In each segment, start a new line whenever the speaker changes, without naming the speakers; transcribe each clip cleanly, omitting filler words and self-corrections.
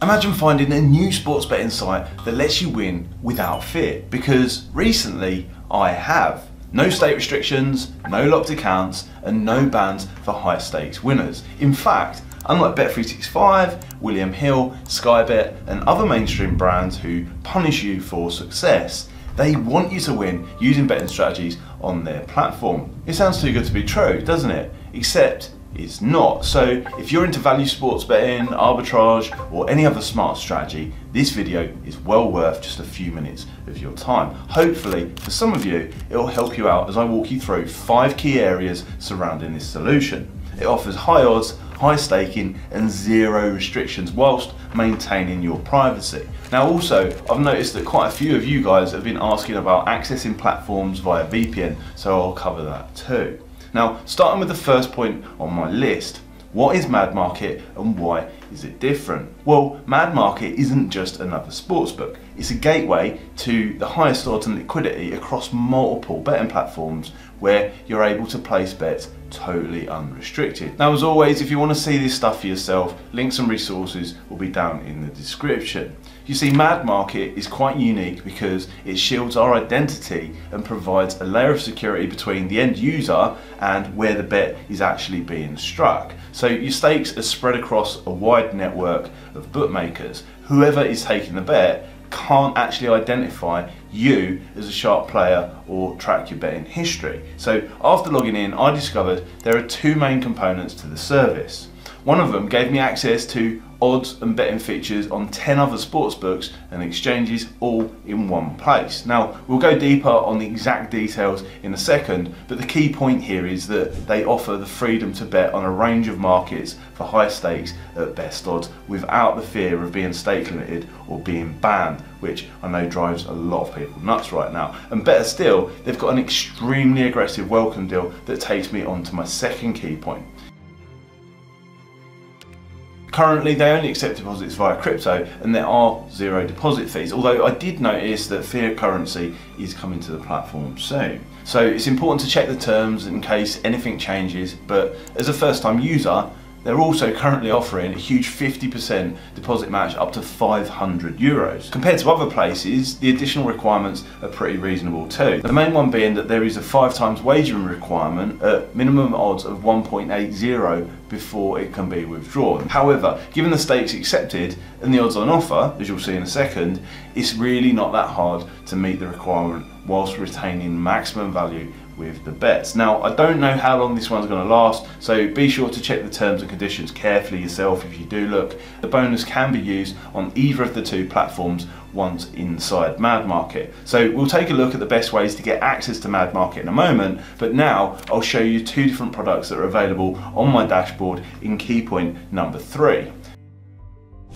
Imagine finding a new sports betting site that lets you win without fear, because recently I have. No state restrictions, no locked accounts, and no bans for high stakes winners. In fact, unlike Bet365, William Hill, Sky Bet, and other mainstream brands who punish you for success, they want you to win using betting strategies on their platform. It sounds too good to be true, doesn't it? Except it's not. So if you're into value sports betting, arbitrage, or any other smart strategy, this video is well worth just a few minutes of your time. Hopefully, for some of you, it'll help you out as I walk you through 5 key areas surrounding this solution. It offers high odds, high staking, and 0 restrictions whilst maintaining your privacy. Now also, I've noticed that quite a few of you guys have been asking about accessing platforms via VPN, so I'll cover that too. Now, starting with the first point on my list, what is Mad Market and why is it different? Well, Mad Market isn't just another sportsbook. It's a gateway to the highest odds and liquidity across multiple betting platforms where you're able to place bets totally unrestricted. Now, as always, if you want to see this stuff for yourself, links and resources will be down in the description. You see, Mad Market is quite unique because it shields our identity and provides a layer of security between the end user and where the bet is actually being struck. So your stakes are spread across a wide network of bookmakers. Whoever is taking the bet can't actually identify you as a sharp player or track your betting history. So after logging in, I discovered there are 2 main components to the service. One of them gave me access to odds and betting features on 10 other sportsbooks and exchanges all in one place. Now, we'll go deeper on the exact details in a second, but the key point here is that they offer the freedom to bet on a range of markets for high stakes at best odds without the fear of being stake limited or being banned, which I know drives a lot of people nuts right now. And better still, they've got an extremely aggressive welcome deal that takes me on to my second key point. Currently, they only accept deposits via crypto and there are 0 deposit fees, although I did notice that fiat currency is coming to the platform soon. So it's important to check the terms in case anything changes, but as a first-time user, they're also currently offering a huge 50% deposit match up to €500. Compared to other places, the additional requirements are pretty reasonable too. The main one being that there is a 5 times wagering requirement at minimum odds of 1.80 before it can be withdrawn. However, given the stakes accepted and the odds on offer, as you'll see in a second, it's really not that hard to meet the requirement whilst retaining maximum value with the bets. Now, I don't know how long this one's going to last, so be sure to check the terms and conditions carefully yourself if you do look. The bonus can be used on either of the 2 platforms once inside Mad Market. So we'll take a look at the best ways to get access to Mad Market in a moment, but now I'll show you 2 different products that are available on my dashboard in key point number 3.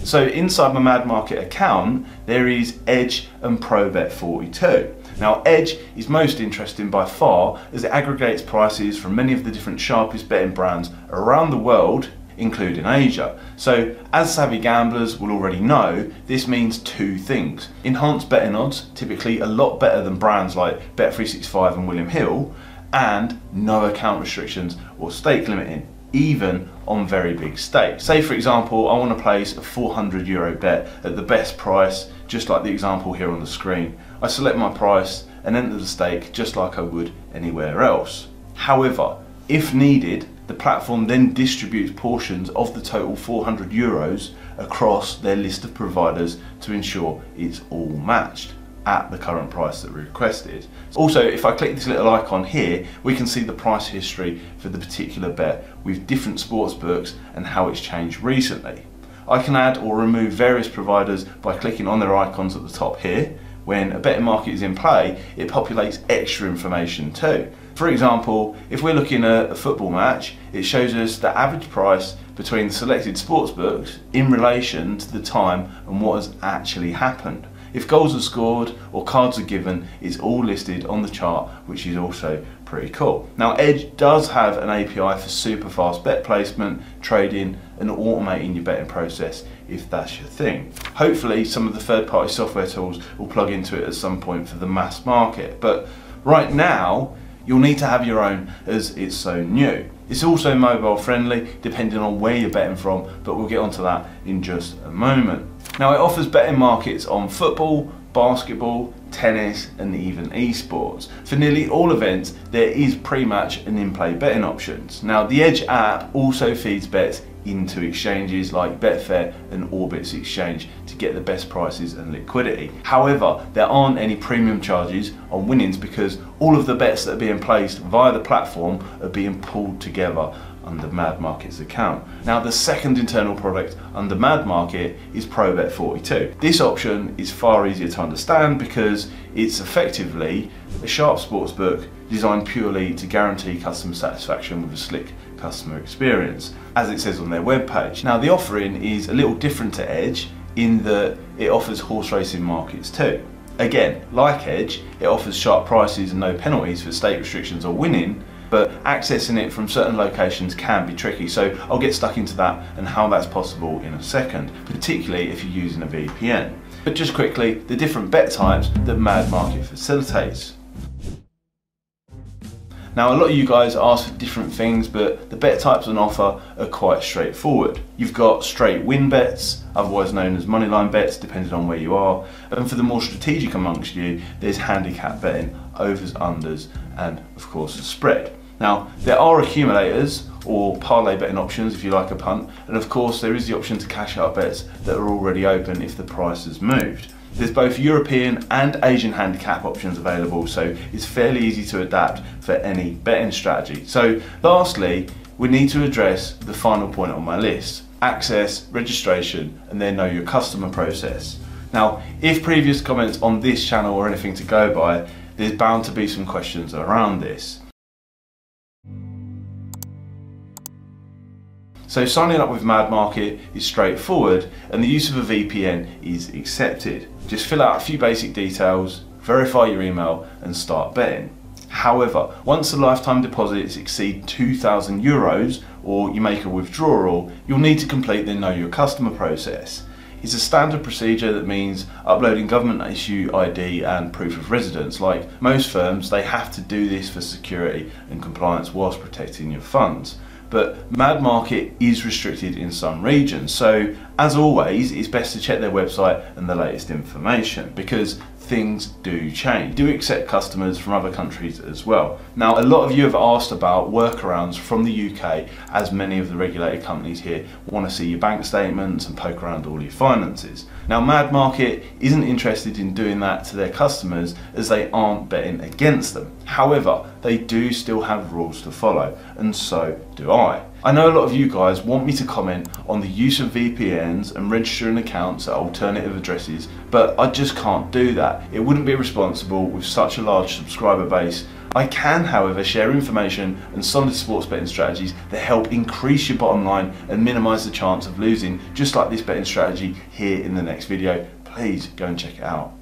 So inside my Mad Market account, there is Edge and ProBet42. Now, Edge is most interesting by far as it aggregates prices from many of the different sharpest betting brands around the world, including Asia. So, as savvy gamblers will already know, this means 2 things. Enhanced betting odds, typically a lot better than brands like Bet365 and William Hill, and no account restrictions or stake limiting, even on very big stakes. Say for example, I want to place a €400 bet at the best price, just like the example here on the screen. I select my price and enter the stake just like I would anywhere else. However, if needed, the platform then distributes portions of the total €400 across their list of providers to ensure it's all matched at the current price that we requested. Also, if I click this little icon here, we can see the price history for the particular bet with different sports books and how it's changed recently. I can add or remove various providers by clicking on their icons at the top here. When a betting market is in play, it populates extra information too. For example, if we're looking at a football match, it shows us the average price between the selected sports books in relation to the time and what has actually happened. If goals are scored or cards are given, it's all listed on the chart, which is also pretty cool. Now, Edge does have an API for super fast bet placement, trading and automating your betting process if that's your thing. Hopefully some of the third-party software tools will plug into it at some point for the mass market, but right now you'll need to have your own as it's so new. It's also mobile friendly depending on where you're betting from, but we'll get onto that in just a moment. Now it offers betting markets on football, basketball, tennis and even esports. For nearly all events there is pre-match and in-play betting options. Now the Edge app also feeds bets into exchanges like Betfair and Orbit's exchange to get the best prices and liquidity. However, there aren't any premium charges on winnings because all of the bets that are being placed via the platform are being pulled together under Mad Market's account. Now the second internal product under Mad Market is Pro Bet42. This option is far easier to understand because it's effectively a sharp sportsbook designed purely to guarantee customer satisfaction with a slick customer experience, as it says on their webpage. Now the offering is a little different to Edge in that it offers horse racing markets too. Again, like Edge, it offers sharp prices and no penalties for stake restrictions or winning, but accessing it from certain locations can be tricky, so I'll get stuck into that and how that's possible in a second, particularly if you're using a VPN. But just quickly, the different bet types that Mad Market facilitates. Now a lot of you guys ask for different things, but the bet types on offer are quite straightforward. You've got straight win bets, otherwise known as moneyline bets, depending on where you are. And for the more strategic amongst you, there's handicap betting, overs, unders, and of course a spread. Now there are accumulators or parlay betting options if you like a punt, and of course there is the option to cash out bets that are already open if the price has moved. There's both European and Asian handicap options available, so it's fairly easy to adapt for any betting strategy. So lastly, we need to address the final point on my list: access, registration, and then know your customer process. Now, if previous comments on this channel are anything to go by, there's bound to be some questions around this. So signing up with Mad Market is straightforward and the use of a VPN is accepted. Just fill out a few basic details, verify your email and start betting. However, once the lifetime deposits exceed €2,000 or you make a withdrawal, you'll need to complete the Know Your Customer process. It's a standard procedure that means uploading government issue ID and proof of residence. Like most firms, they have to do this for security and compliance whilst protecting your funds. But Mad Market is restricted in some regions, so as always it's best to check their website and the latest information because things do change. Do accept customers from other countries as well. Now a lot of you have asked about workarounds from the UK, as many of the regulated companies here want to see your bank statements and poke around all your finances. Now Mad Market isn't interested in doing that to their customers as they aren't betting against them. However, they do still have rules to follow, and so do I. I know a lot of you guys want me to comment on the use of VPNs and registering accounts at alternative addresses, but I just can't do that. It wouldn't be responsible with such a large subscriber base. I can, however, share information and solid sports betting strategies that help increase your bottom line and minimise the chance of losing, just like this betting strategy here in the next video. Please go and check it out.